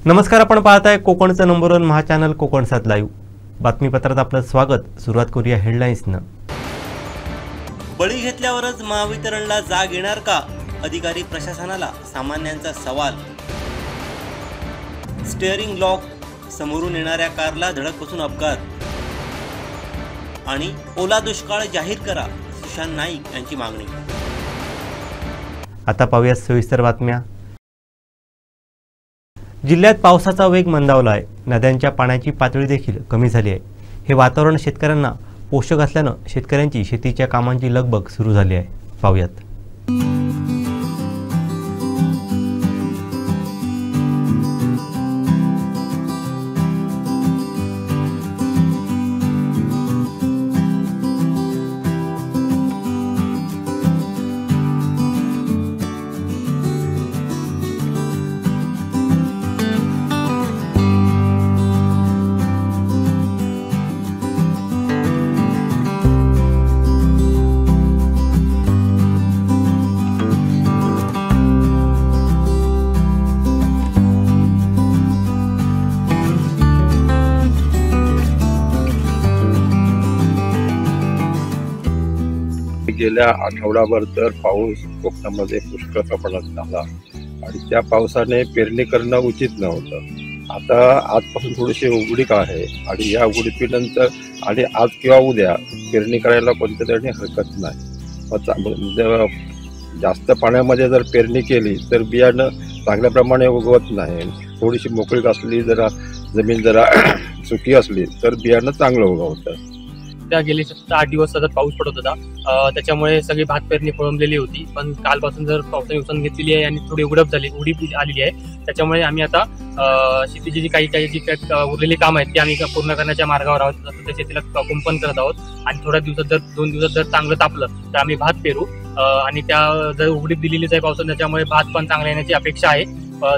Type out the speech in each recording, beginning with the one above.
नमस्कार, आपण पाहताय कोकणचं नंबर 1 महा चॅनल कोकण 7 लाईव्ह. बातमीपत्रात आपलं स्वागत. सुरुवात करूया हेडलाईन्सनं. बळी घेतल्यावरच महावितरणला जाग येणार का? अधिकारी प्रशासनाला सामान्यांचा सवाल. स्टीअरिंग लॉक, समोरून येणाऱ्या कारला धडक बसून अपघात. आणि ओला दुष्काळ जाहीर करा, सुशांत नाईक यांची मागणी. आता पाहूया सविस्तर बातम्या. जिल्ह्यात पावसाचा वेग मंदावला आहे. नद्यांच्या पाण्याची पातळी देखील कमी झाली आहे. हे वातावरण शेतकऱ्यांना पोषक असल्यानं शेतकऱ्यांची शेतीच्या कामांची लगबग सुरू झाली आहे. पाहूयात. गेल्या आठवडाभर तर पाऊस कोकणामध्ये पुष्कळ प्रमाणात झाला आणि त्या पावसाने पेरणी करणं उचित नव्हतं. आता आजपासून थोडीशी उघडीक आहे आणि या उघडीपीनंतर आणि आज किंवा उद्या पेरणी करायला कोणत्या तरी हरकत नाही. जास्त पाण्यामध्ये जर पेरणी केली तर बियाणं चांगल्या प्रमाणे उगवत नाही. थोडीशी मोकळीक असली, जमीन जरा सुकी असली तर बियाणं चांगलं उगवतं. त्या गेले 8 दिवस सतत पाऊस पडत होता, त्याच्यामुळे सगळी भात पेरणी खोळंबलेली होती. पण कालपासून जर पावसाने उसण घेतलेली आहे आणि थोडी उघडीप आलेली आहे, त्याच्यामुळे आम्ही आता शेतीची जी काही उरलेली काम आहेत ती आम्ही पूर्ण करण्याच्या मार्गावर आहोत. तसं त्या शेतीला कुंपण करत आहोत आणि थोड्या दिवसात जर 2 दिवसात जर चांगलं तापलं तर आम्ही भात पेरू आणि त्या जर उघडीप दिलेलीच आहे पावसाने, त्याच्यामुळे भात पण चांगला येण्याची अपेक्षा आहे.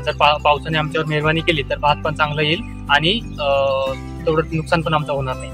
जर पावसाने आमच्यावर मेहरबानी केली तर भात पण चांगलं येईल आणि तेवढं नुकसान पण आमचं होणार नाही.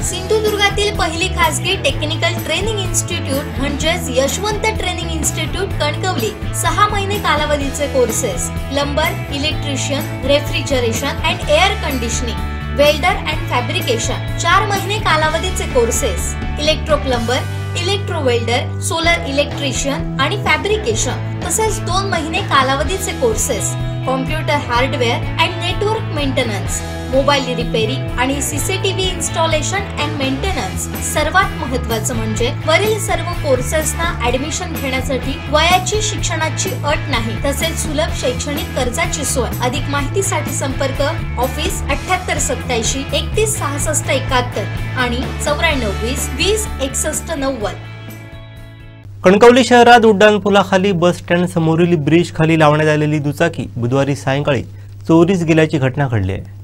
सिंधुदुर्गातील पहिली खासगी टेक्निकल ट्रेनिंग इन्स्टिट्यूट म्हणजेच यशवंत ट्रेनिंग इन्स्टिट्यूट कणकवली. 6 महिने कालावधीचे courses: plumber, electrician, refrigeration and air conditioning, welder and fabrication. 4 महिने कालावधीचे courses: electro plumber, electro welder, solar electrician आणि फॅब्रिकेशन. तसेच 2 महिने कालावधीचे courses: computer hardware and network maintenance, mobile repairing आणि सीसीटीव्ही इन्स्टॉलेशन अँड मेंटेनन्स. सर्वात महत्त्वाचं म्हणजे वरील सर्व कोर्सेसना ऍडमिशन घेण्यासाठी वयाची शिक्षणाची अट नाही, तसेच सुलभ शैक्षणिक कर्जाची सोय. अधिक माहितीसाठी संपर्क ऑफिस 7887 31 66 71 आणि 94 20 20 61 90. कणकवली शहरात उड्डाणपुलाखाली बस स्टँड समोरील ब्रिज खाली लावण्यात आलेली दुचाकी बुधवारी सायंकाळी चोरीस गेल्याची घटना घडली आहे.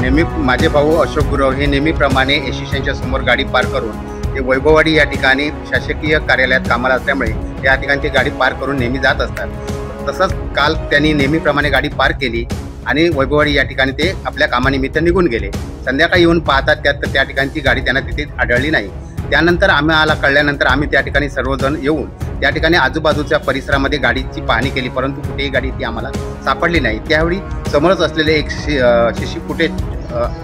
नेहमी माझे भाऊ अशोक गुरव हे नेहमीप्रमाणे एशियनच्या समोर गाडी पार्क करून ते वैभववाडी या ठिकाणी शासकीय कार्यालयात कामाला असल्यामुळे या ठिकाणी ते गाडी पार्क करून नेहमी जात असतात। तसंच काल त्यांनी नेहमीप्रमाणे गाडी पार्क केली आणि वैभववाडी या ठिकाणी ते आपल्या कामानिमित्त निघून गेले। संध्याकाळी येऊन पाहतात त्या ठिकाणची गाडी त्यांना तिथे आढळली नाही। त्यानंतर आम्हाला कळल्यानंतर आम्ही त्या ठिकाणी सर्वजण येऊन त्या ठिकाणी आजूबाजूच्या परिसरामध्ये गाडीची पाहणी केली, परंतु कुठेही गाडी ती आम्हाला सापडली नाही। त्यावेळी समोरच असलेले एक CC फुटेज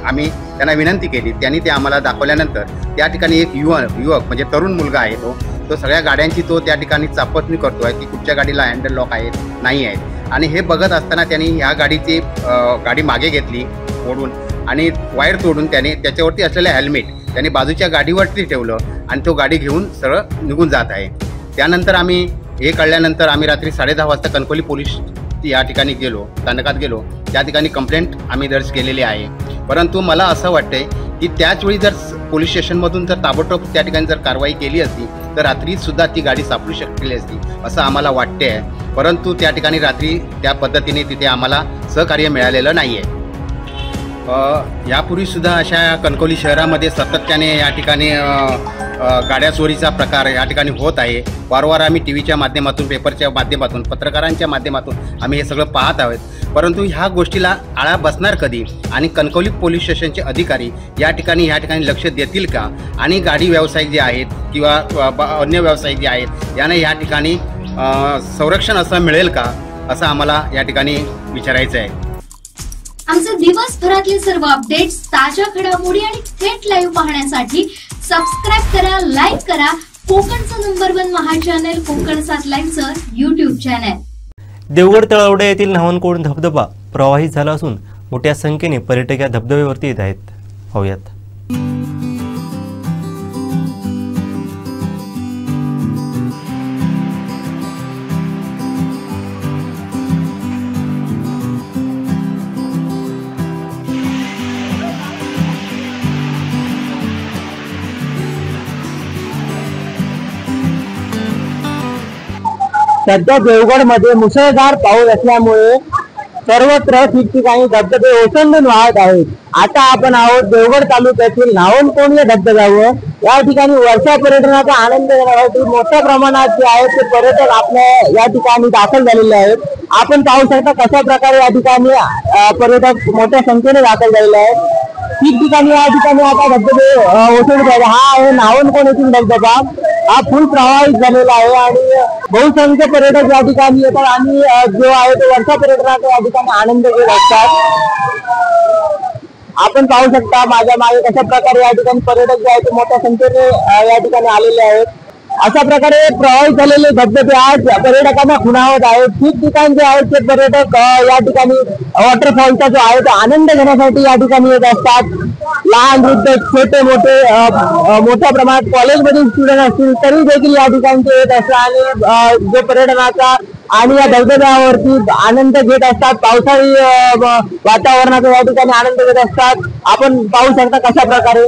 आम्ही त्यांना विनंती केली, त्यांनी ते आम्हाला दाखवल्यानंतर त्या ठिकाणी एक युवक म्हणजे तरुण मुलगा आहे तो सगळ्या गाड्यांची तो त्या ठिकाणी चापसणी करतो आहे की कुठच्या गाडीला हँडल लॉक आहेत नाही आहेत। आणि हे बघत असताना त्यांनी ह्या गाडीची गाडी मागे घेतली ओढून आणि वायर तोडून त्याने त्याच्यावरती असलेलं हेल्मेट त्याने बाजूच्या गाडीवरती ठेवलं आणि तो गाडी घेऊन सरळ निघून जात आहे। त्यानंतर आम्ही हे कळल्यानंतर आम्ही रात्री 10:30 वाजता कणकवली पोलीस या ठिकाणी गेलो, स्थानकात गेलो। त्या ठिकाणी कंप्लेंट आम्ही दर्ज केलेली आहे। परंतु मला असं वाटतंय की त्याचवेळी जर पोलीस स्टेशनमधून जर ताबडतोब त्या ठिकाणी जर कारवाई केली असती तर रात्रीसुद्धा ती गाडी सापडू शकली असती असं आम्हाला वाटते आहे। परंतु त्या ठिकाणी रात्री त्या पद्धतीने तिथे आम्हाला सहकार्य मिळालेलं नाही आहे। यापूर्वीसुद्धा अशा कणकवली शहरामध्ये सातत्याने या ठिकाणी गाड्या चोरीचा प्रकार या ठिकाणी होत आहे। वारंवार आम्ही टीव्हीच्या माध्यमातून, पेपरच्या माध्यमातून, पत्रकारांच्या माध्यमातून आम्ही हे सगळं पाहत आहोत। परंतु ह्या गोष्टीला आळा बसणार कधी आणि कणकवली पोलीस स्टेशनचे अधिकारी या ठिकाणी लक्ष देतील का आणि गाडी व्यावसायिक जे आहेत किंवा अन्य व्यावसायिक जे आहेत यांना या ठिकाणी संरक्षण असं मिळेल का असं आम्हाला या ठिकाणी विचारायचं आहे। आमचे दिवसभरातले सर्व अपडेट्स, ताज्या घडामोडी आणि थेट लाईव्ह पाहण्यासाठी सबस्क्राईब करा, लाईक करा कोकणचं नंबर 1 महा चॅनल कोकण 7 लाईव्हचं YouTube चॅनल। देवगड तळवडे येथील न्हावणकोंड धबधबा प्रवाहित झाला असून मोठ्या संख्येने पर्यटक या धबधब्यावरती येत आहेत। पाहूयात। सध्या देवगडमध्ये मुसळधार पाऊस असल्यामुळे सर्वत्र ठिकठिकाणी धबधबे ओसंडून वाहत आहेत। आता आपण आहोत देवगड तालुक्यातील न्हावणकोंड या धबधब्यावर। या ठिकाणी वर्षा पर्यटनाचा आनंद घेण्यासाठी मोठ्या प्रमाणात जे आहेत ते पर्यटक आपल्या या ठिकाणी दाखल झालेले आहेत। आपण पाहू शकता कशा प्रकारे या ठिकाणी पर्यटक मोठ्या संख्येने दाखल झालेले आहेत। ठिकठिकाणी या ठिकाणी आता धबधबे ओसंडत आहेत। हा आहे न्हावणकोंड येथील धबधबा, हा फुल प्रवाहित झालेला आहे आणि बहुसंख्य पर्यटक या ठिकाणी येतात आणि जो आहे तो वर्षा पर्यटनाचा या ठिकाणी आनंद घेत असतात। आपण पाहू शकता माझ्या मागे कशा प्रकारे या ठिकाणी पर्यटक जे आहेत ते मोठ्या संख्येने या ठिकाणी आलेले आहेत। अशा प्रकारे प्रवाहित झालेले धबधबे आज पर्यटकांना खुणावत आहेत। ठिकठिकाणी जे आहेत ते पर्यटक या ठिकाणी वॉटरफॉलचा जो आहे तो आनंद घेण्यासाठी या ठिकाणी येत असतात। लहान वृद्ध छोटे मोठे मोठ्या प्रमाणात कॉलेजमधील स्टुडंट असतील तरी देखील या ठिकाणी ते येत असतात आणि जो पर्यटनाचा आणि या धबधब्यावरती आनंद घेत असतात। पावसाळी वातावरणाचा या ठिकाणी आनंद घेत असतात। आपण पाहू शकता कशा प्रकारे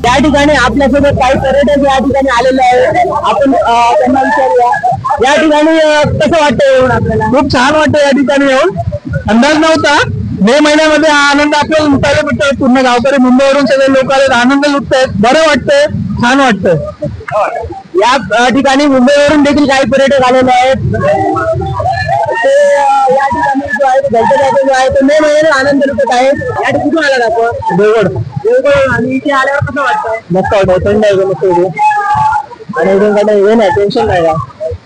या ठिकाणी आपल्यासोबत काही पर्यटक या ठिकाणी आलेले आहेत। आपण त्यांना विचारूया, या ठिकाणी कसं वाटतं येऊन आपल्याला? खूप छान वाटतं या ठिकाणी येऊन। अंदाज नव्हता मे महिन्यामध्ये हा आनंद आपल्याला लुटायला भेटतोय। पूर्ण गावकरी मुंबईवरून सगळे लोक आले, आनंद लुटतायत। बरं वाटतंय, छान वाटतंय। या ठिकाणी मुंबईवरून देखील काही पर्यटक आलेले आहेत। या ठिकाणी जो आहे धबधब्याचा जो आहे तो मे महिन्यात आनंद लुटत आहे। या ठिकाणी कुठून आला आपण? देवगड। आणि इथे आल्यावर कसं वाटतं? मस्त वाटतं, थंड आहे मस्त आणि हे नाही टेन्शन नाही का,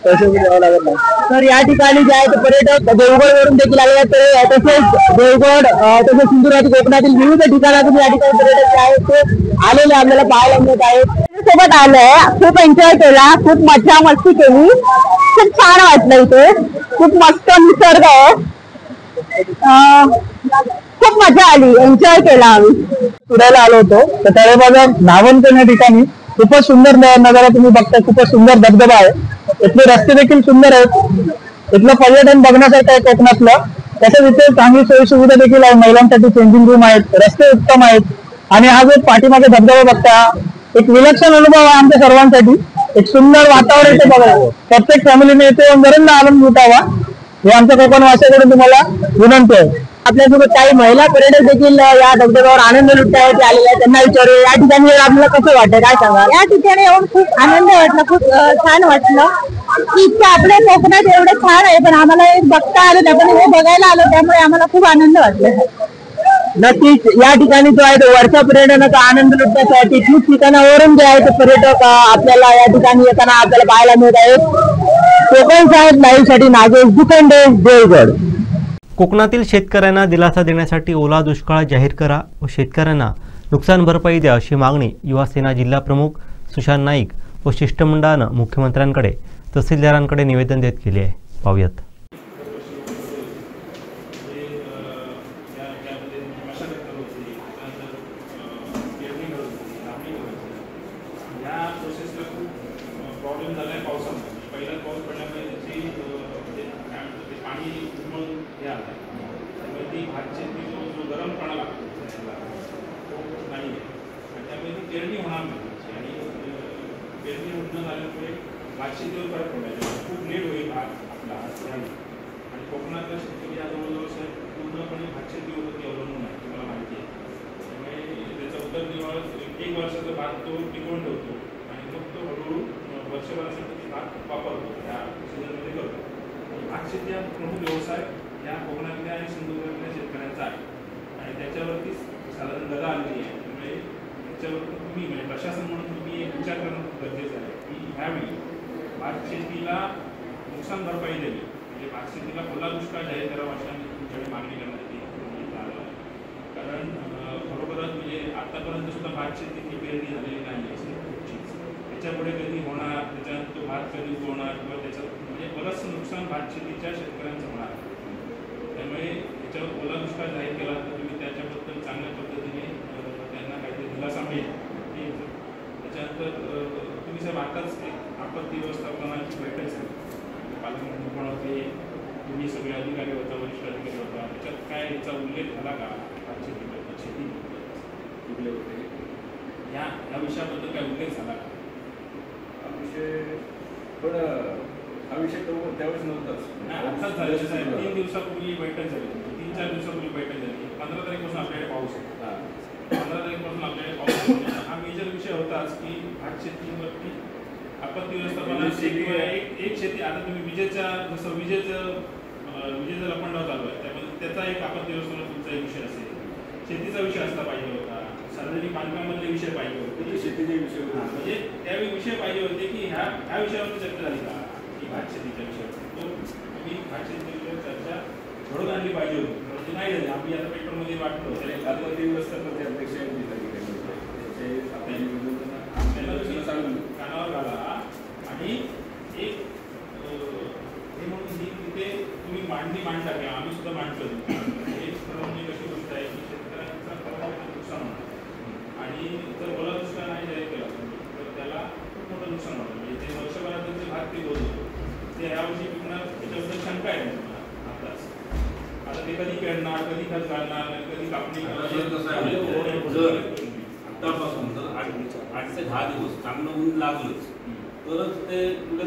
टेन्शन घ्यावं लागत नाही। तर या ठिकाणी जे आहे ते पर्यटक देवगडवरून देखील आले आहेत। तसेच देवगड तसेच सिंधुदुर्ग कोकणातील विविध ठिकाणातून या ठिकाणी पर्यटक जे आहेत ते आलेले आपल्याला पाहायला मिळत आहेत। सोबत आलंय, खूप एन्जॉय केला, खूप मजा मस्ती केली, खूप छान वाटलं इथे, खूप मस्त निसर्ग आहे खूप मजा आली, एन्जॉय केला आम्ही. फिरायला आलो होतो तर तळेबाजार नावंतण या ठिकाणी खूपच सुंदर नजारा तुम्ही बघताय. खूपच सुंदर धबधबा आहे. इथले रस्ते देखील सुंदर आहेत. इथलं पर्यटन बघण्यासारखं आहे कोकणातलं. तसंच इथे चांगली सोयी सुविधा देखील आहे. महिलांसाठी चेंजिंग रूम आहेत, रस्ते उत्तम आहेत. आणि हा जो पाठीमागे धबधबा बघता एक विलक्षण अनुभव आहे आमच्या सर्वांसाठी. एक सुंदर वातावरण इथे बघायला प्रत्येक फॅमिलीने इथे येऊन जरूर आनंद लुटावा हे आमच्या कोकणवासियांकडून तुम्हाला विनंती आहे. आपल्यासोबत काही महिला पर्यटक देखील या धबधब्यावर आनंद लुटण्यासाठी आलेले आहेत. त्यांना विचारू या ठिकाणी आपल्याला कसं वाटतं, काय सांगा? या ठिकाणी येऊन खूप आनंद वाटला, खूप छान वाटलं की इतकं आपल्या कोकणात एवढं छान आहे, पण आम्हाला हे बघता आलं नाही, पण हे बघायला आलो त्यामुळे आम्हाला खूप आनंद वाटला. नक्कीच या ठिकाणी जो आहे तो वरच्या पर्यटनाचा आनंद लुटण्यासाठी खूप ठिकाणावरून जे आहे ते पर्यटक आपल्याला या ठिकाणी येताना आपल्याला पाहायला मिळत आहेत. कोकण साहेब लाईव्ह साठी नागेश दुखंडे, देवगड. कोकणातील शेतकऱ्यांना दिलासा देण्यासाठी ओला दुष्काळ जाहीर करा व शेतकऱ्यांना नुकसान भरपाई द्या अशी मागणी युवा सेना जिल्हा प्रमुख सुशांत नाईक व शिष्टमंडळानं मुख्यमंत्र्यांकडे तहसीलदारांकडे निवेदन देत केले आहे. पाहूयात. खूप लेट होईल आपला आणि कोकणातला शेतकरी या जवळजवळ पूर्णपणे भातशेतीवरती अवलंबून आहे, तुम्हाला माहिती आहे. त्यामुळे त्याचा उदरनिर्वाह 1 वर्षाचा भात तो टिकवून ठेवतो आणि मग तो हळूहळू वर्षभरासाठी भात वापरतो, त्या सीझनमध्ये करतो. भातशेती हा प्रमुख व्यवसाय या कोकणातल्या आणि सिंधुदुर्गातल्या शेतकऱ्यांचा आहे आणि त्याच्यावरतीच साधारण गदा आलेली आहे. त्यामुळे त्याच्यावरती तुम्ही म्हणजे प्रशासन म्हणून तुम्ही एक विचार करणं खूप गरजेचं आहे की ह्यावेळी भातशेतीला नुकसान भरपाई द्यावी, म्हणजे भातशेतीला ओला दुष्काळ जाहीर करावा अशी आम्ही तुमच्याकडे मागणी करण्यात आलो आहे. कारण खरोखरच म्हणजे आतापर्यंत सुद्धा भातशेतीची पेरणी झालेली नाही आहे कुठचीच. त्याच्यापुढे कधी होणार, त्याच्यानंतर तो भात कधी उगवणार किंवा त्याचं म्हणजे बरंचसं नुकसान भातशेतीच्या शेतकऱ्यांचं होणार. त्यामुळे याच्यावर ओला दुष्काळ जाहीर केला तर तुम्ही त्याच्याबद्दल चांगल्या पद्धतीने त्यांना काहीतरी दिलासा मिळेल. त्याच्यानंतर तुम्ही साहेब आताच एक आपत्ती व्यवस्थापनाची बैठक झाली, पालकमंत्री पण होते, तुम्ही सगळे अधिकारी होता, वरिष्ठ अधिकारी होता, त्याच्यात काय याचा उल्लेख झाला का? शेती कुठले होते या विषयाबद्दल काय उल्लेख झाला का? हा विषय पण हा विषय त्यावेळेस नव्हताच, आत्ताच झालेलं साहेब. 3 दिवसापूर्वी बैठक झाली, 3-4 दिवसापूर्वी बैठक झाली. 15 तारीखपासून आपल्याकडे पाऊस होता. 15 तारीखपासून आपल्याकडे पाऊस हा मेजर विषय होताच की भातशेतीवरती आपत्ती व्यवस्थापनाची एक शेती. आता तुम्ही विजेचा जसं विजेचं लपंडाव चालू आहे त्यामध्ये त्याचा एक आपत्ती व्यवस्थापन तुमचा एक विषय असेल, शेतीचा विषय असला पाहिजे होता, सार्वजनिक बांधकामामधले विषय पाहिजे होते, शेतीचे विषय म्हणजे त्यावेळी विषय पाहिजे होते की ह्या विषयावरती चर्चा झाली का की भातशेतीच्या विषयावर तो तुम्ही भातशेतीच्या विषयावर चर्चा घडून आणली पाहिजे होती, परंतु नाही झाली. आम्ही आता पेट्रोलमध्ये वाटतो आपत्ती व्यवस्थापनाचे अध्यक्ष कानावर घाला आणि एक हे म्हणून ही तिथे तुम्ही मांडता किंवा आम्ही सुद्धा मांडतो. हे ठरवणे कशी गोष्ट आहे की शेतकऱ्यांचा खरं नुकसान होणार आणि जर ओला दुष्काळ नाही जाहीर केला तर त्याला खूप मोठं नुकसान होणार. म्हणजे ते वर्षभरात जे भात पीक होत होतं ते यावर्षी पिकणार त्याच्याबद्दल शंका आहे तुम्हाला आताच. आता ते कधी पेरणार, कधी खत घालणार, कधी कापणी करणार. आतापासून जर 8 ते 10 दिवस चांगलं ऊन लागलंच तरच ते पुढे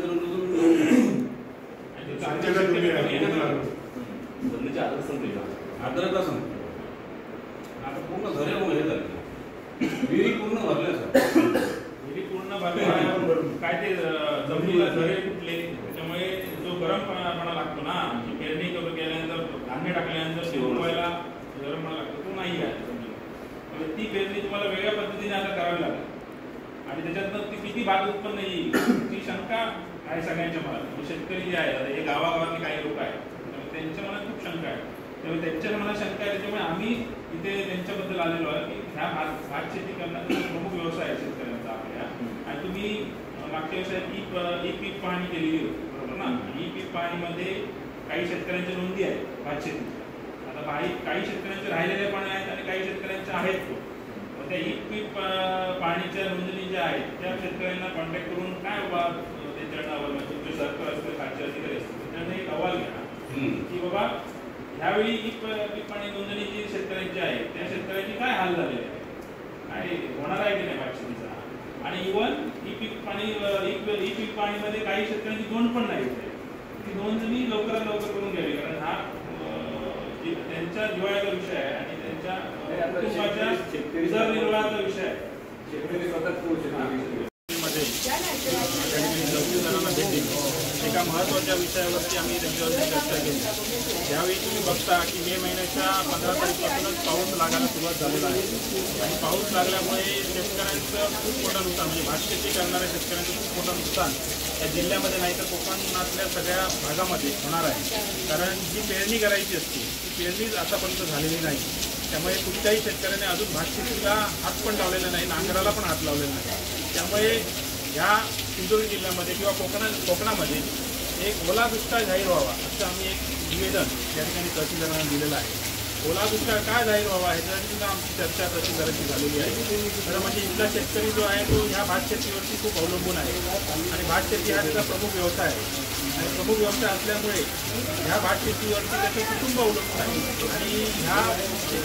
आदरच असं आता पूर्ण घरे वगैरे झाले, विहिरी पूर्ण भरल्या सर, विहिरी पूर्ण भरल्या काय ते जमिनीला झरे कुठले, त्याच्यामुळे जो गरमपणा लागतो ना की पेरणी केल्यानंतर धान्य टाकल्यानंतर शिववायला गरमपणा लागतो तो नाही आहे. ती पेरणी तुम्हाला वेगळ्या पद्धतीने आता करावी लागेल आणि त्याच्यातनं ती किती भात उत्पन्न येईल ती शंका आहे सगळ्यांच्या मनात. शेतकरी जे आहे हे गावागावातले काही लोक आहेत त्यांच्या मनात खूप शंका आहे. त्यामुळे त्यांच्या मनात शंका आहे, त्याच्यामुळे आम्ही इथे त्यांच्याबद्दल आलेलो आहे की ह्या भात शेती करण्याचा प्रमुख व्यवसाय आहे शेतकऱ्यांचा आपल्या. आणि तुम्ही मागच्या व्यवसायात ई पीक पाहणी केलेली होती बरोबर ना. ई पीक पाहणीमध्ये काही शेतकऱ्यांच्या नोंदी आहेत भात शेतीच्या. आता काही शेतकऱ्यांचे राहिलेले पण आहेत आणि काही शेतकऱ्यांचे आहेत पण. मग त्या ई पीक पाणीच्या नोंदणी ज्या आहेत त्या शेतकऱ्यांना कॉन्टॅक्ट करून काय बाबा त्यांच्याकडनं अहवाल म्हणजे तुमचे सरकार असतील खालचे अधिकारी असतील त्यांना एक अहवाल घ्या की बाबा ह्यावेळी ई पीक पाणी नोंदणी जी शेतकऱ्यांची आहे त्या शेतकऱ्यांची काय हाल झालेले आहे, काय होणार आहे की नाही भातशेतीचा. आणि इव्हन ई पीक पाणीमध्ये काही शेतकऱ्यांची नोंद पण नाही होते, ती नोंदणी लवकरात लवकर करून घ्यावी, कारण हा त्यांच्या जिव्हाळ्याचा विषय आहे आणि त्यांच्या कुटुंबाच्या उदरनिर्वाहाचा विषय आहे. एका महत्त्वाच्या विषयावरती आम्ही त्यांच्यावरती चर्चा केली. यावेळी तुम्ही बघता की मे महिन्याच्या 15 तारखेपासूनच पाऊस लागायला सुरुवात झालेला आहे आणि पाऊस लागल्यामुळे शेतकऱ्यांचं खूप मोठं नुकसान म्हणजे भातशेती करणाऱ्या शेतकऱ्यांचं खूप मोठं नुकसान या जिल्ह्यामध्ये नाही तर कोकणातल्या सगळ्या भागामध्ये होणार आहे. कारण जी पेरणी करायची असते ती पेरणीच आतापर्यंत झालेली नाही. त्यामुळे कुठल्याही शेतकऱ्याने अजून भातशेतीला हात पण लावलेला नाही, नांगराला पण हात लावलेला नाही. त्यामुळे ह्या सिंधुदुर्ग जिल्ह्यामध्ये किंवा कोकणामध्ये एक ओला दुष्काळ जाहीर व्हावा असं आम्ही एक निवेदन या ठिकाणी तहसीलदारांना दिलेलं आहे. ओला दुष्काळ काय जाहीर व्हावा ह्याच्यावरती सुद्धा आमची चर्चा तहसीलदारांची झालेली आहे. खरं म्हणजे इथला शेतकरी जो आहे तो ह्या भातशेतीवरती खूप अवलंबून आहे आणि भातशेती हा त्याचा प्रमुख व्यवसाय आहे आणि प्रमुख व्यवसाय असल्यामुळे ह्या भातशेतीवरती त्याचं कुटुंब अवलंबून आहे आणि ह्या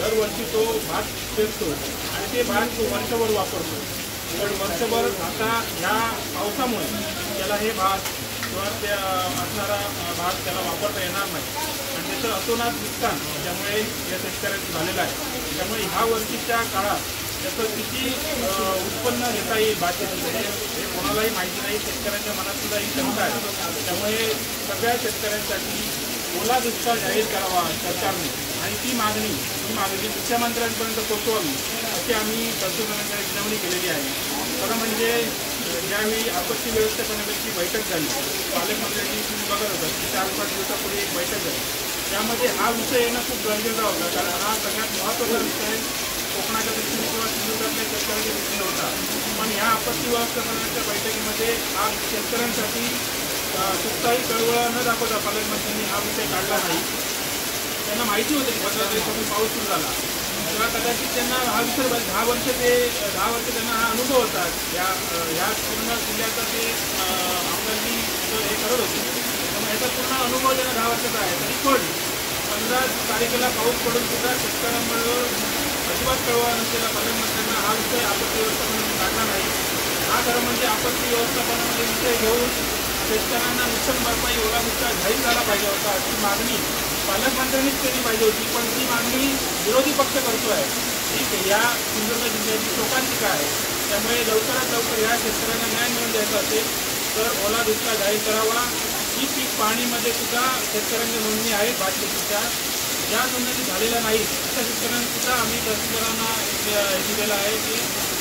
दरवर्षी तो भात पेरतो आणि ते भात तो वर्षभर वापरतो. पण वर्षभर आता ह्या पावसामुळे त्याला हे भात किंवा त्या असणारा भात त्याला वापरता येणार नाही आणि त्याचं अतोनात नुकसान त्यामुळे या शेतकऱ्यांचं झालेलं आहे. त्यामुळे ह्या वर्षीच्या काळात त्याचं किती उत्पन्न घेता येईल भातशेतीमध्ये हे कोणालाही माहिती नाही. शेतकऱ्यांच्या मनात सुद्धा ही शंका आहे. त्यामुळे सगळ्या शेतकऱ्यांसाठी ओला दुष्काळ जाहीर करावा सरकारने आणि ती मागणी मुख्यमंत्र्यांपर्यंत पोहोचवावी अशी आम्ही तहसीलदारांकडे विनवणी केलेली आहे. खरं म्हणजे ज्यावेळी आपत्ती व्यवस्थापनाची बैठक झाली पालकमंत्र्यांनी तुम्ही बघत होता की 4-5 दिवसापूर्वी एक बैठक झाली, त्यामध्ये हा विषय येणं खूप गरजेचा होता कारण हा सगळ्यात महत्त्वाचा विषय कोकणाच्या दृष्टीने किंवा सिंधुदुर्गातल्या शेतकऱ्याच्या दृष्टीने होता. पण ह्या आपत्ती व्यवस्थापनाच्या बैठकीमध्ये हा शेतकऱ्यांसाठी कुठलाही कळवळा न दाखवता पालकमंत्र्यांनी हा विषय काढला नाही. त्यांना माहिती होते की 15 दिवसापूर्वी पाऊस सुरू झाला तेव्हा कदाचित त्यांना हा विषय 10 वर्ष त्यांना हा अनुभव होता ह्या पूर्ण जिल्ह्याचा ते आमदारकी हे करत होते. त्यामुळे याचा पूर्ण अनुभव त्यांना 10 वर्षाचा आहे. तरी पण 15 तारखेला पाऊस पडून सुद्धा शेतकऱ्यांबरोबर अजिबात कळवा नसलेल्या पालकमंत्र्यांना हा विषय आपत्ती व्यवस्थापनामध्ये काढला नाही. हा खरं म्हणजे आपत्ती व्यवस्थापनामध्ये विषय घेऊन शेतकऱ्यांना नुकसान भरपाई ओला दुष्काळ जाहीर झाला पाहिजे होता अशी मागणी पालकमंत्र्यांनीच केली पाहिजे होती. पण ती मागणी विरोधी पक्ष करतो आहे. ठीक आहे, या सिंधुदुर्ग जिल्ह्याची लोकांची काय आहे. त्यामुळे लवकरात लवकर या शेतकऱ्यांना न्याय मिळवून द्यायचा असेल तर ओला दुष्काळ जाहीर करावा. ही पीक पाणीमध्ये सुद्धा शेतकऱ्यांची नोंदणी आहे भातशेतीच्या, ज्या नोंदणी झालेल्या नाहीत अशा शेतकऱ्यांना सुद्धा आम्ही तहसीलदारांना दिलेलं आहे की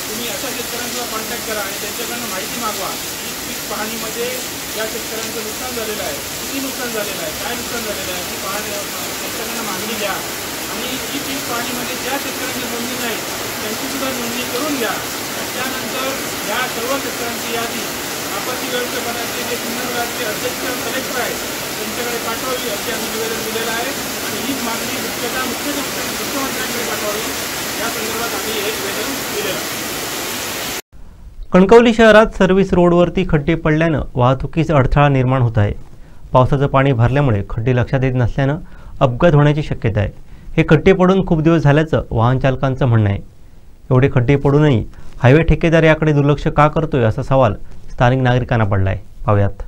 तुम्ही अशा शेतकऱ्यांचा कॉन्टॅक्ट करा आणि त्यांच्याकडनं माहिती मागवा की पीक पाहणीमध्ये या शेतकऱ्यांचं नुकसान झालेलं आहे, किती नुकसान झालेलं आहे, काय नुकसान झालेलं आहे ती शेतकऱ्यांना मागणी द्या आणि ही पीक पाहणीमध्ये ज्या शेतकऱ्यांची नोंदणी नाही त्यांची सुद्धा नोंदणी करून घ्या. त्यानंतर या सर्व शेतकऱ्यांची यादी आपत्ती व्यवस्थापनाचे जे सिंधुदुर्गाचे अध्यक्ष कलेक्टर आहेत त्यांच्याकडे पाठवावी असे आम्ही निवेदन दिलेलं आहे आणि हीच मागणी मुख्यमंत्र्यांकडे पाठवावी या संदर्भात आम्ही हे निवेदन दिलेलं आहे. कणकवली शहरात सर्व्हिस रोडवरती खड्डे पडल्यानं वाहतुकीस अडथळा निर्माण होत आहे. पावसाचं पाणी भरल्यामुळे खड्डे लक्षात येत नसल्यानं अपघात होण्याची शक्यता आहे. हे खड्डे पडून खूप दिवस झाल्याचं वाहन चालकांचं म्हणणं आहे. एवढे खड्डे पडूनही हायवे ठेकेदार याकडे दुर्लक्ष का करतोय असा सवाल स्थानिक नागरिकांना पडला आहे. पाहूयात.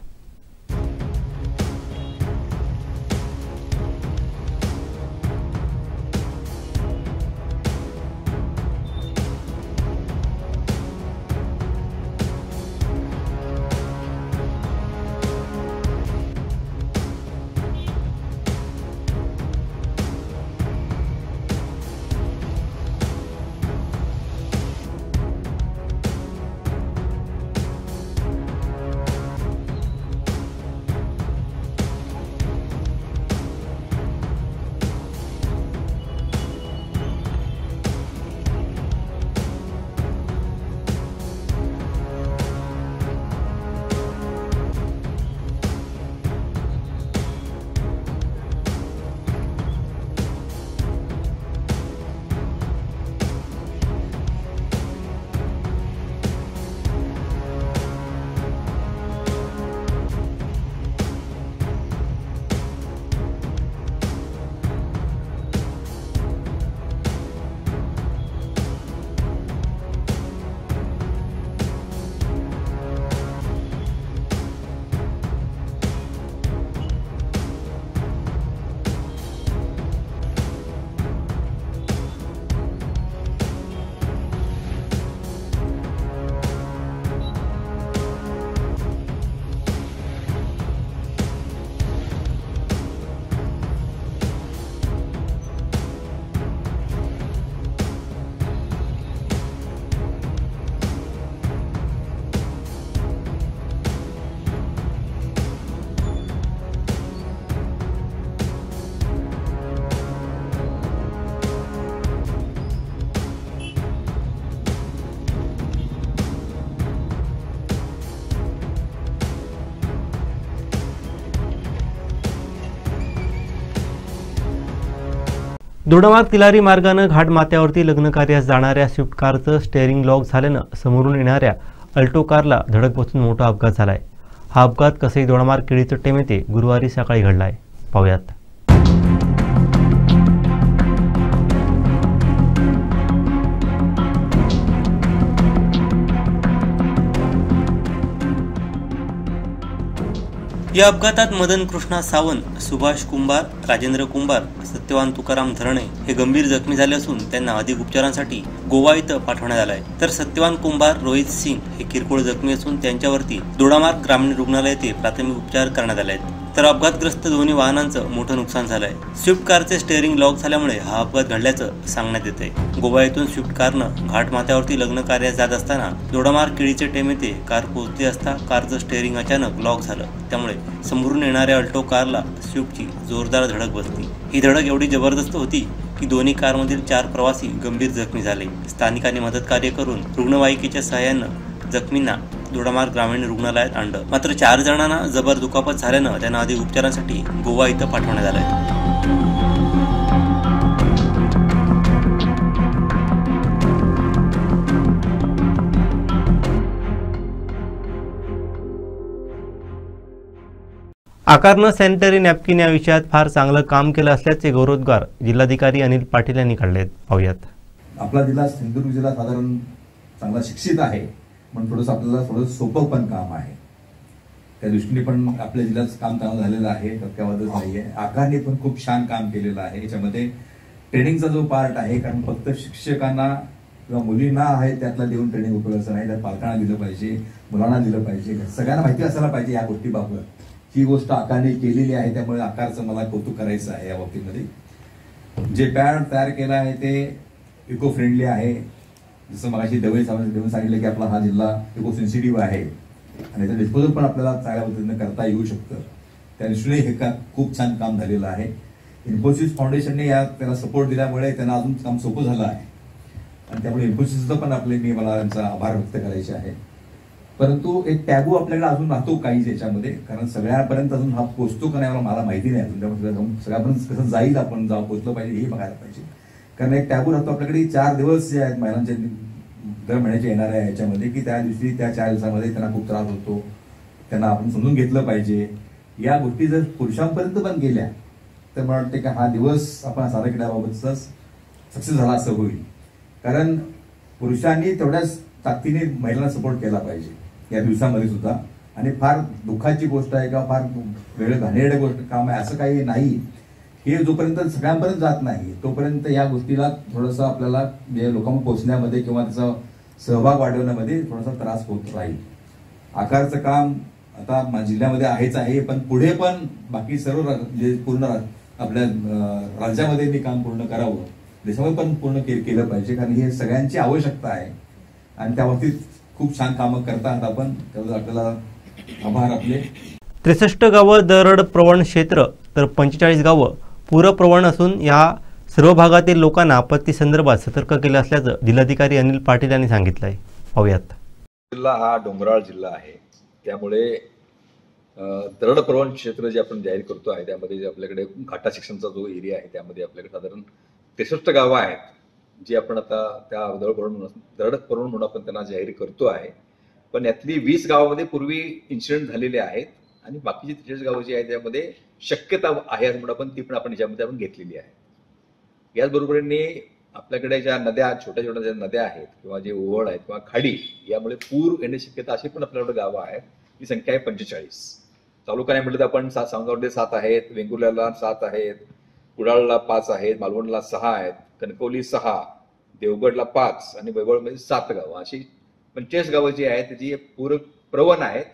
दोडामार्ग तिलारी मार्गानं घाट माथ्यावरती लग्न कार्यास जाणाऱ्या स्विफ्ट कारचं स्टेअरिंग लॉक झाल्यानं समोरून येणाऱ्या अल्टो कारला धडक बसून मोठा अपघात झालाय. हा अपघात कसई दोडामार्ग केळीचं टेम येथे गुरुवारी सकाळी घडलाय. पाहूयात. या अपघातात मदन कृष्णा सावंत, सुभाष कुंभार, राजेंद्र कुंभार, सत्यवान तुकाराम धरणे हे गंभीर जखमी झाले असून त्यांना अधिक उपचारांसाठी गोवा इथं पाठवण्यात आलंय. तर सत्यवान कुंभार, रोहित सिंग हे किरकोळ जखमी असून त्यांच्यावरती दोडामार्ग ग्रामीण रुग्णालय येथे प्राथमिक उपचार करण्यात आले आहेत. तर अपघातग्रस्त दोन्ही वाहनांचं मोठं नुकसान झालंय. स्विफ्ट कारचे स्टेअरिंग लॉक झाल्यामुळे हा अपघात घडल्याचं सांगण्यात येतंय. गोवा येथून स्विफ्ट कारनं घाट माथ्यावरती लग्न कार्यास जात असताना दोडामार्ग केळीचे टेम येथे कार पोहोचली असता कारचं स्टेअरिंग अचानक लॉक झालं. त्यामुळे समोरून येणाऱ्या अल्टो कारला स्विफ्टची जोरदार धडक बसली. ही धडक एवढी जबरदस्त होती की दोन्ही कारमधील 4 प्रवासी गंभीर जखमी झाले. स्थानिकांनी मदतकार्य करून रुग्णवाहिकेच्या सहाय्यानं जखमींना दोडामार्ग ग्रामीण रुग्णालयात आणलं. मात्र 4 जणांना जबर दुखापत झाल्यानं त्यांना अधिक उपचारांसाठी गोवा इथं पाठवण्यात आलंय. आकारनं सॅनिटरी नॅपकिन या विषयात फार चांगलं काम केलं असल्याचे गौरवोद्गार जिल्हाधिकारी अनिल पाटील यांनी काढले. पाहूयात. आपला जिल्हा सिंधुदुर्ग जिल्हा साधारण चांगला शिक्षित आहे, पण थोडंसं आपल्याला थोडं सोपं पण काम आहे. त्या दृष्टीने पण आपल्या जिल्ह्याचं काम चांगलं झालेलं आहे, टक्क्यावरच नाहीये. आकारने पण खूप छान काम केलेलं आहे. याच्यामध्ये ट्रेनिंगचा जो पार्ट आहे, कारण फक्त शिक्षकांना किंवा मुलींना आहे त्यातला देऊन ट्रेनिंग उपयोगाचं नाही, तर पालकांना दिलं पाहिजे, मुलांना दिलं पाहिजे, सगळ्यांना माहिती असायला पाहिजे या गोष्टीबाबत. ही गोष्ट आकारने केलेली आहे, त्यामुळे आकारचं मला कौतुक करायचं आहे. या बाबतीमध्ये जे पॅड तयार केला आहे ते इको फ्रेंडली आहे. जसं मगाशी दवे सांगितलं की आपला हा जिल्हा इको सेन्सिटिव्ह आहे आणि याचं डिस्पोजल पण आपल्याला चांगल्या पद्धतीने करता येऊ शकतं. त्या दृष्टीने हे खूप छान काम झालेलं आहे. इन्फोसिस फाउंडेशनने त्याला सपोर्ट दिल्यामुळे त्यांना अजून काम सोपं झालं आहे आणि त्यामुळे इन्फोसिसचं पण मला त्यांचा आभार व्यक्त करायचे आहे. परंतु एक टॅबू आपल्याकडे अजून राहतो काही याच्यामध्ये, कारण सगळ्यापर्यंत अजून हा पोचतो का नाही मला माहिती नाही अजून. त्यामुळे सगळ्यापर्यंत कसं जाईल, आपण पोचलं पाहिजे हे बघायला पाहिजे. कारण एक टॅबू राहतो आपल्याकडे 4 दिवस जे आहेत महिलांचे दर महिन्याचे येणार आहे याच्यामध्ये, की त्या दिवशी त्या 4 दिवसामध्ये त्यांना खूप त्रास होतो, त्यांना आपण समजून घेतलं पाहिजे. या गोष्टी जर पुरुषांपर्यंत पण गेल्या तर मला वाटते की हा दिवस आपण साजरा केल्याबाबतचा सक्सेस झाला असं होईल. कारण पुरुषांनी तेवढ्याच ताकदीने महिलांना सपोर्ट केला पाहिजे या दिवसामध्ये सुद्धा. आणि फार दुःखाची गोष्ट आहे किंवा फार वेळ घाणेरडे गोष्ट काम आहे असं काही नाही. हे जोपर्यंत सगळ्यांपर्यंत जात नाही तोपर्यंत या गोष्टीला थोडंसं आपल्याला लोकांना पोहोचण्यामध्ये किंवा त्याचा सहभाग वाढवण्यामध्ये थोडासा त्रास होत राहील. आकारचं काम आता जिल्ह्यामध्ये आहेच आहे, पण पुढे पण बाकी सर्व जे पूर्ण आपल्या राज्यामध्ये मी काम पूर्ण करावं, देशामध्ये पण पूर्ण केलं पाहिजे, कारण ही सगळ्यांची आवश्यकता आहे आणि त्या बाबतीत खूप छान कामं करतात आपण. त्याबद्दल आपल्याला आभार आपले. 63 गावं दरड प्रवण क्षेत्र तर 45 गावं पूरप्रवण असून या सर्व भागातील लोकांना आपत्ती संदर्भात सतर्क केलं असल्याचं जिल्हाधिकारी अनिल पाटील यांनी सांगितलंय. पाहूयात. जिल्हा हा डोंगराळ जिल्हा आहे, त्यामुळे दरड प्रवण क्षेत्र जे आपण जाहीर करतो आहे त्यामध्ये आपल्याकडे घाटा सेक्शनचा जो एरिया आहे त्यामध्ये आपल्याकडे साधारण 63 गावं आहेत जी आपण आता त्या दरड प्रवण म्हणून आपण त्यांना जाहीर करतो आहे. पण यातली 20 गावामध्ये पूर्वी इन्सिडेंट झालेले आहेत आणि बाकीची 43 गावं जी आहेत त्यामध्ये शक्यता आहे म्हणून आपण ती पण आपण याच्यामध्ये आपण घेतलेली आहे. याचबरोबरीने आपल्याकडे ज्या नद्या छोट्या छोट्या ज्या नद्या आहेत किंवा जे ओहळ आहेत किंवा खाडी यामुळे पूर येण्याची शक्यता अशी पण आपल्याकडे गावं आहेत. ही संख्या आहे 45. तालुका नाही म्हटलं तर आपण सावंतवाडीला 7 आहेत, वेंगुर्ल्याला 7 आहेत, कुडाळला 5 आहेत, मालवणला 6 आहेत, कणकवली 6, देवगडला 5 आणि वैभवमध्ये 7 गावं. अशी 45 गावं जी आहेत जी पूर प्रवण आहेत,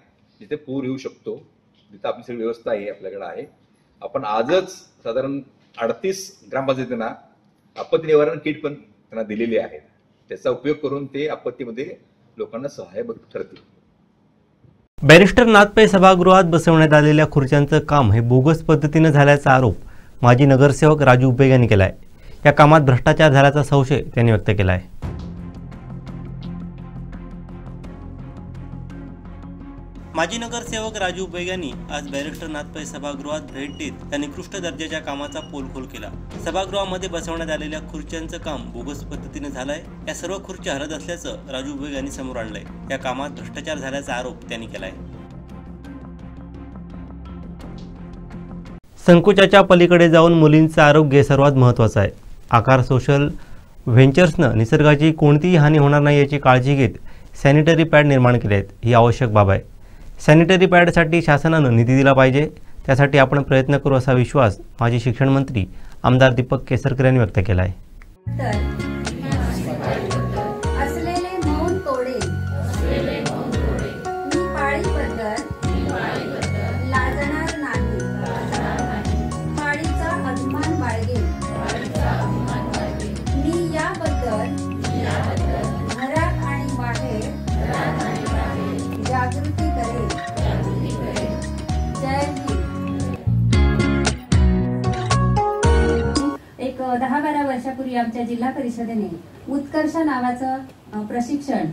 जिथे पूर येऊ शकतो, जिथे आपली सगळी व्यवस्था आहे आपल्याकडे आहे. आपण आजच साधारण 38 ग्रामपंचायतींना आपत्ती निवारण किट पण त्यांना दिलेली आहेत. त्याचा उपयोग करून ते आपत्तीमध्ये लोकांना सहाय्य ठरतील. बॅरिस्टर नाथपै सभागृहात बसवण्यात आलेल्या खुर्च्यांचं काम हे बोगस पद्धतीनं झाल्याचा आरोप माजी नगरसेवक राजू उबेग यांनी केलाय. या कामात भ्रष्टाचार झाल्याचा संशय त्यांनी व्यक्त केलाय. माजी नगरसेवक राजू बैग यांनी आज बॅरिस्टर नाथपै सभागृहात भेट देत त्या निकृष्ट दर्जाच्या कामाचा पोलखोल केला। सभागृहामध्ये बसवण्यात आलेल्या खुर्च्यांचं काम बोगस पद्धतीने झालंय। या सर्व खुर्च्या हरत असल्याचं राजू बैग यांनी समोर आणलंय। या कामात भ्रष्टाचार झाल्याचा आरोप त्यांनी केलाय। संकोचाच्या पलीकडे जाऊन मुलींचं आरोग्य सर्वात महत्त्वाचं आहे। आकार सोशल व्हेंचर्सनं निसर्गाची कोणतीही हानी होणार नाही याची काळजी घेत सॅनिटरी पॅड निर्माण केले आहेत। ही आवश्यक बाब आहे। सॅनिटरी पॅडसाठी शासनानं निधी दिला पाहिजे, त्यासाठी आपण प्रयत्न करू असा विश्वास माजी शिक्षण मंत्री आमदार दीपक केसरकर यांनी व्यक्त केला आहे। एक 10-12 वर्षापूर्वी आमच्या जिल्हा परिषदेने उत्कर्ष नावाचं प्रशिक्षण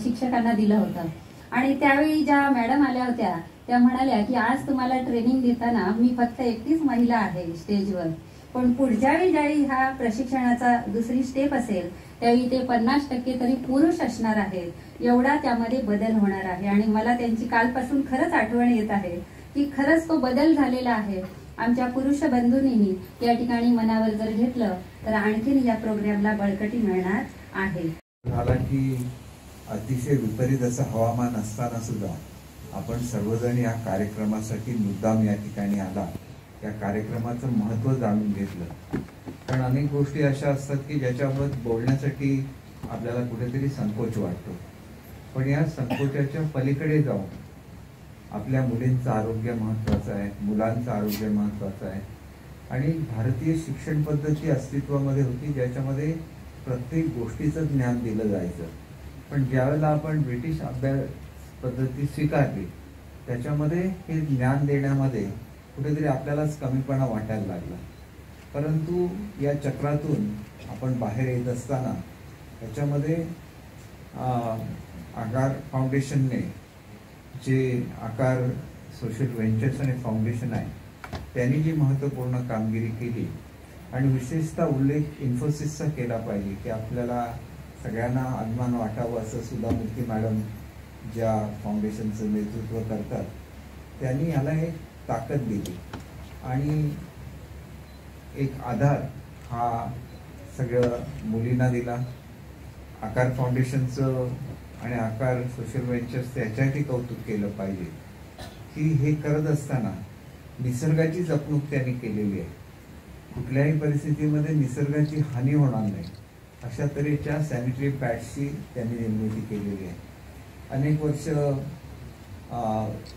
शिक्षकांना दिलं होतं आणि त्यावेळी ज्या मॅडम आल्या होत्या त्या म्हणाल्या की आज तुम्हाला ट्रेनिंग देताना मी फक्त एकटीच महिला आहे स्टेजवर, पण पुढच्या वेळी ज्यावेळी हा प्रशिक्षणाचा दुसरी स्टेप असेल त्यावेळी ते 50% तरी पुरुष असणार आहेत। एवढा त्यामध्ये बदल होणार आहे आणि मला त्यांची कालपासून खरंच आठवण येत आहे की खरंच तो बदल झालेला आहे। आमच्या पुरुष बंधूंनी या ठिकाणी मनावर जर घेतलं तर आणखीन या प्रोग्रामला बळकटी मिळणार आहे। हालांकी अतिशय विपरीत असं हवामान असताना सुद्धा आपण सर्वजण या कार्यक्रमासाठी मुद्दाम या ठिकाणी आला, या कार्यक्रमाचं महत्त्व जाणून घेतलं। कारण अनेक गोष्टी अशा असतात की ज्याच्याबद्दल बोलण्यासाठी आपल्याला कुठेतरी संकोच वाटतो, पण या संकोचाच्या पलीकडे जाऊन आपल्या मुलींचं आरोग्य महत्त्वाचं आहे, मुलांचं आरोग्य महत्त्वाचं आहे आणि भारतीय शिक्षण पद्धती अस्तित्वामध्ये होती ज्याच्यामध्ये प्रत्येक गोष्टीचं ज्ञान दिलं जायचं, पण ज्यावेळेला आपण ब्रिटिश अभ्यास पद्धती स्वीकारली त्याच्यामध्ये हे ज्ञान देण्यामध्ये कुठेतरी आपल्यालाच कमीपणा वाटायला लागला। परंतु या चक्रातून आपण बाहेर येत असताना त्याच्यामध्ये आकार फाउंडेशनने जे आकार सोशल व्हेंचर्स आणि फाउंडेशन आहे त्यांनी जी महत्त्वपूर्ण कामगिरी केली आणि विशेषतः उल्लेख इन्फोसिसचा केला पाहिजे की आपल्याला सगळ्यांना अभिमान वाटावं असं सुद्धा मूर्ती मॅडम ज्या फाउंडेशनचं नेतृत्व करतात त्यांनी याला एक ताकद दिली आणि एक आधार हा सगळं मुलींना दिला। आकार फाउंडेशनचं आणि आकार सोशल व्हेंचर्स त्याच्यासाठी कौतुक केलं पाहिजे की हे करत असताना निसर्गाची जपणूक त्यांनी केलेली आहे। कुठल्याही परिस्थितीमध्ये निसर्गाची हानी होणार नाही अशा तऱ्हेच्या सॅनिटरी पॅड्सची त्यांनी निर्मिती केलेली आहे। अनेक वर्ष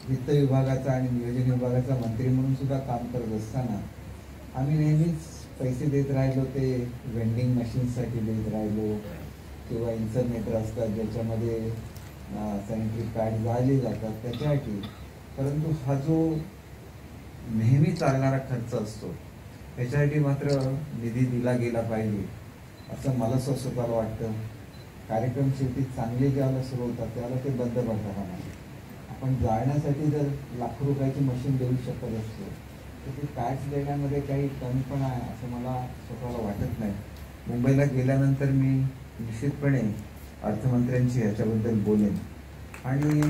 वित्त विभागाचा आणि नियोजन विभागाचा मंत्री म्हणून सुद्धा काम करत असताना आम्ही नेहमीच पैसे देत राहिलो, ते वेंडिंग मशीन्ससाठी देत राहिलो किंवा इन्सर्नेटर असतात ज्याच्यामध्ये सॅनिटरी पॅड जाळले जातात त्याच्यासाठी, परंतु हा जो नेहमी चालणारा खर्च असतो त्याच्यासाठी मात्र निधी दिला गेला पाहिजे असं मला स्वतःला वाटतं। कार्यक्रम शेवटी चांगले ज्यावेळेला सुरू होतात त्यावेळेला ते बंद पडतात आम्हाला। आपण जाळण्यासाठी जर लाखो रुपयाची मशीन देऊ शकत असतो तर ते पॅड्स देण्यामध्ये काही कमीपणा आहे असं मला स्वतःला वाटत नाही। मुंबईला गेल्यानंतर मी निश्चितपणे अर्थमंत्र्यांशी याच्याबद्दल बोलेन आणि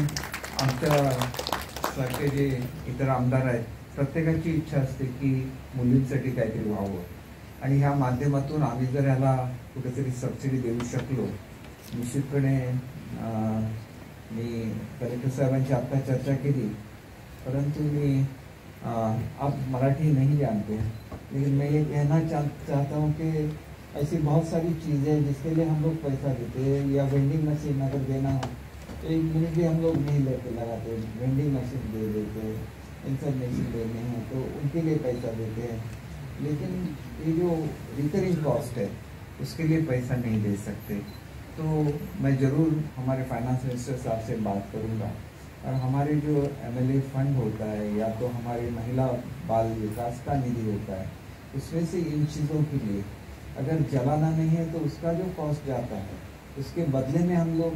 आमच्यासारखे जे इतर आमदार आहेत प्रत्येकाची इच्छा असते की मुलींसाठी काहीतरी व्हावं आणि ह्या माध्यमातून आम्ही जर ह्याला कुठेतरी सबसिडी देऊ शकलो निश्चितपणे। मी कलेक्टर साहेबांची आता चर्चा केली, परंतु मैं अब मराठी नहीं जानते, लेकिन मैं ये कहना चाहता हूँ कि ऐसी बहुत सारी चीज़ें जिसके लिए हम लोग पैसा देते हैं, या वेंडिंग मशीन अगर देना हो तो एक मिनट भी हम लोग नहीं लेते लगाते, वेंडिंग मशीन दे देते हैं, इंफॉर्मेशन देने हैं तो उनके लिए पैसा देते हैं, लेकिन ये जो रिकरिंग कॉस्ट है उसके लिए पैसा नहीं दे सकते। तो मैं ज़रूर हमारे फाइनेंस मिनिस्टर साहब से बात करूँगा और हमारे जो MLA फंड होता है या तो हमारे महिला बाल विकास का निधि होता है उसमें से इन चीज़ों के लिए अगर जलाना नहीं है तो उसका जो कॉस्ट जाता है उसके बदले में हम लोग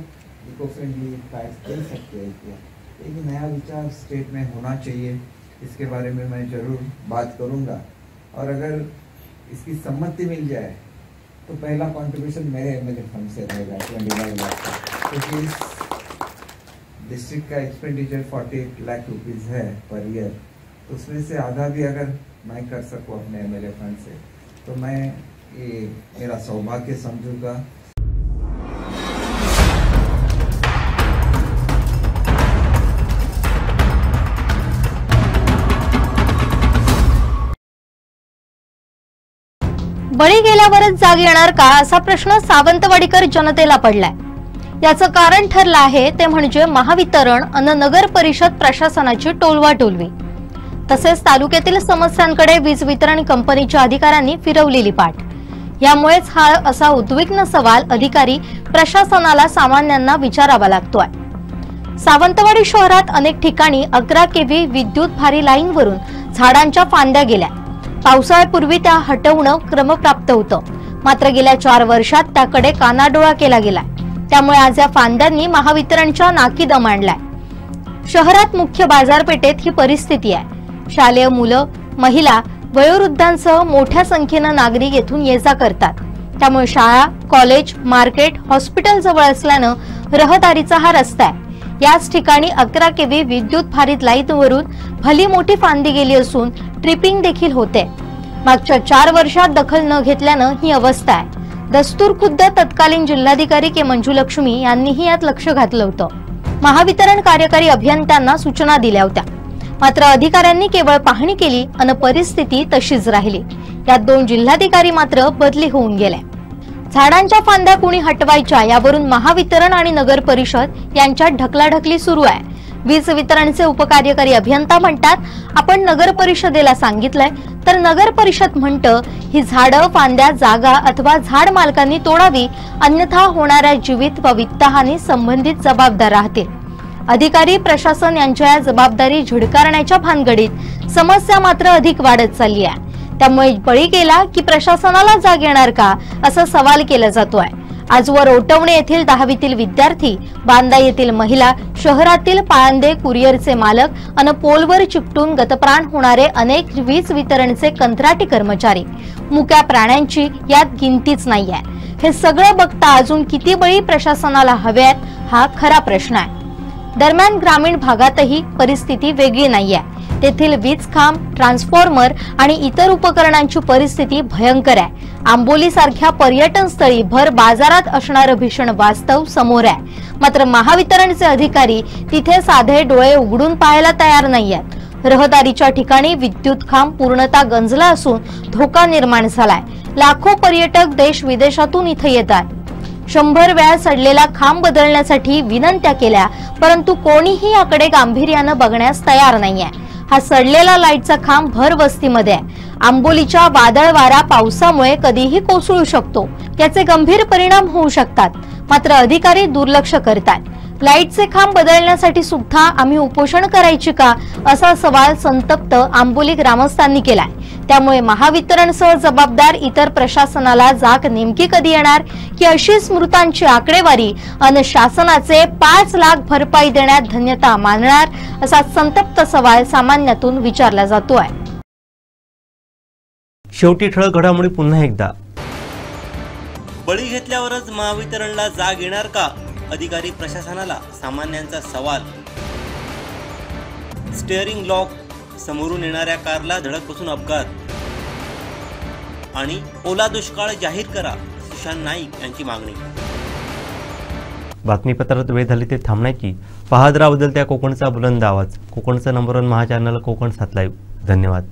इको फ्रेंडली पैड्स दे सकते हैं क्या। एक नया विचार स्टेट में होना चाहिए, इसके बारे में मैं जरूर बात करूंगा। और अगर इसकी सम्मति मिल जाए तो पहला कंट्रीब्यूशन मेरे एमएलए फंड से रहेगा 25 लाख का, क्योंकि इस डिस्ट्रिक्ट का एक्सपेंडिचर 48 लाख रुपीज़ है पर ईयर, तो उसमें से आधा भी अगर मैं कर सकूँ अपने एमएलए फंड से तो मैं ये मेरा सौभाग्य समझूंगा। बळी गेल्यावरच जाग येणार का असा प्रश्न सावंतवाडीकर जनतेला पडलाय। याचं कारण ठरलं आहे ते म्हणजे महावितरण आणि नगर परिषद प्रशासनाची टोलवाटोलवी, तसेच तालुक्यातील समस्यांकडे वीज वितरण कंपनीच्या अधिकाऱ्यांनी फिरवलेली पाठ। यामुळेच हा असा उद्विग्न सवाल अधिकारी प्रशासनाला सामान्यांना विचारावा लागतोय। सावंतवाडी शहरात अनेक ठिकाणी 11 केव्ही विद्युत भारी लाईनवरून झाडांच्या फांद्या गेल्या। पावसाळ्यापूर्वी त्या हटवणं क्रमप्राप्त होतं, मात्र गेल्या 4 वर्षात त्याकडे कानाडोळा केला गेलाय। त्यामुळे आज या फांद्यांनी महावितरणच्या नाकी दमाडलाय। शहरात मुख्य बाजारपेठेत ही परिस्थिती आहे। शालेय मुलं, महिला, वयोवृद्धांसह मोठ्या संख्येनं नागरिक येथून ये-जा करतात। त्यामुळे शाळा, कॉलेज, मार्केट, हॉस्पिटल जवळ असल्यानं रहदारीचा हा रस्ता आहे। याच ठिकाणी 11 केव्ही विद्युत भारित लाईनवरून भली मोठी फांदी गेली असून ट्रिपिंग देखील होते। मागच्या 4 वर्षात दखल न घेतल्यानं ही अवस्था आहे। दस्तूर खुद्द तत्कालीन जिल्हाधिकारी के मंजुलक्ष्मी यांनीही यात लक्ष घातलं होतं। महावितरण कार्यकारी अभियंत्यांना सूचना दिल्या होत्या, मात्र अधिकाऱ्यांनी केवळ पाहणी केली आणि परिस्थिती तशीच राहिली। यात 2 जिल्हाधिकारी मात्र बदली होऊन गेले। झाडांच्या फांद्या कुणी हटवायच्या यावरून महावितरण आणि नगर परिषद यांच्यात ढकलाढकली सुरू आहे। वीज वितरणचे उपकार्यकारी अभियंता म्हणतात आपण नगर परिषदेला सांगितलंय, तर नगर परिषद म्हणतं ही झाडं, फांद्या, जागा अथवा झाड मालकांनी तोडावी, अन्यथा होणाऱ्या जीवित व वित्तहानी संबंधित जबाबदार राहतील। अधिकारी प्रशासन यांच्या या जबाबदारी झिडकारण्याच्या भानगडीत समस्या मात्र अधिक वाढत चालली आहे। त्यामुळे बळी गेला की प्रशासनाला जाग येणार का असा सवाल केला जातोय। आजवर ओटवणे येथील 10वीतील विद्यार्थी, बांदा येथील महिला, शहरातील पाळंदे कुरिअरचे मालक आणि पोलवर चिकटून गतप्राण होणारे अनेक वीज वितरणचे कंत्राटी कर्मचारी, मुक्या प्राण्यांची यात गिनतीच नाहीये। हे सगळं बघता अजून किती बळी प्रशासनाला हव्यात हा खरा प्रश्न आहे। दरम्यान ग्रामीण भागातही परिस्थिती वेगळी नाहीये। तेथील वीज खांब, ट्रान्सफॉर्मर आणि इतर उपकरणांची परिस्थिती भयंकर आहे। आंबोली सारख्या पर्यटन स्थळी भर बाजारात असणारं भीषण वास्तव समोर आहे, मात्र महावितरणचे अधिकारी तिथे साधे डोळे उघडून पाहायला तयार नाहीयेत। रहदारीच्या ठिकाणी विद्युत खांब पूर्णतः गंजला असून धोका निर्माण झालाय। लाखो पर्यटक देश विदेशातून इथे येतात। 100 वेळा सडलेला खांब बदलण्यासाठी विनंत्या केल्या, परंतु कोणीही याकडे गांभीर्यानं बघण्यास तयार नाहीये। हा सडलेला लाईटचा खांब भर वस्तीमध्ये आहे। आंबोलीच्या वादळ वारा पावसामुळे कधीही कोसळू शकतो, याचे गंभीर परिणाम होऊ शकतात, मात्र अधिकारी दुर्लक्ष करतात। लाईटचे खांब बदलण्यासाठी सुद्धा आम्ही उपोषण करायची का असा सवाल संतप्त आंबोली ग्रामस्थांनी केलाय। त्यामुळे महावितरणसह जबाबदार इतर प्रशासनाला जाग नेमकी कधी येणार की अशी मृतांची आकडेवारी आणि शासनाचे 5 लाख भरपाई देण्यात धन्यता मानणार असा संतप्त सवाल सामान्यातून विचारला जातोय। शेवटी ठळक घडामोडी पुन्हा एकदा। बळी घेतल्यावरच महावितरणला जाग येणार का, अधिकारी प्रशासनाला सामान्यांचा सवाल। स्टीअरिंग लॉक, समोरून येणाऱ्या कारला धडक बसून अपघात आणि ओला दुष्काळ जाहीर करा, सुशांत नाईक यांची मागणी। बातमीपत्रात वेळ झाली ते थांबण्याची। पाहत राहा बदलत्या कोकणचा बुलंद आवाज। कोकणचा नंबर 1 महा चॅनल कोकण 7 लाईव्ह। धन्यवाद।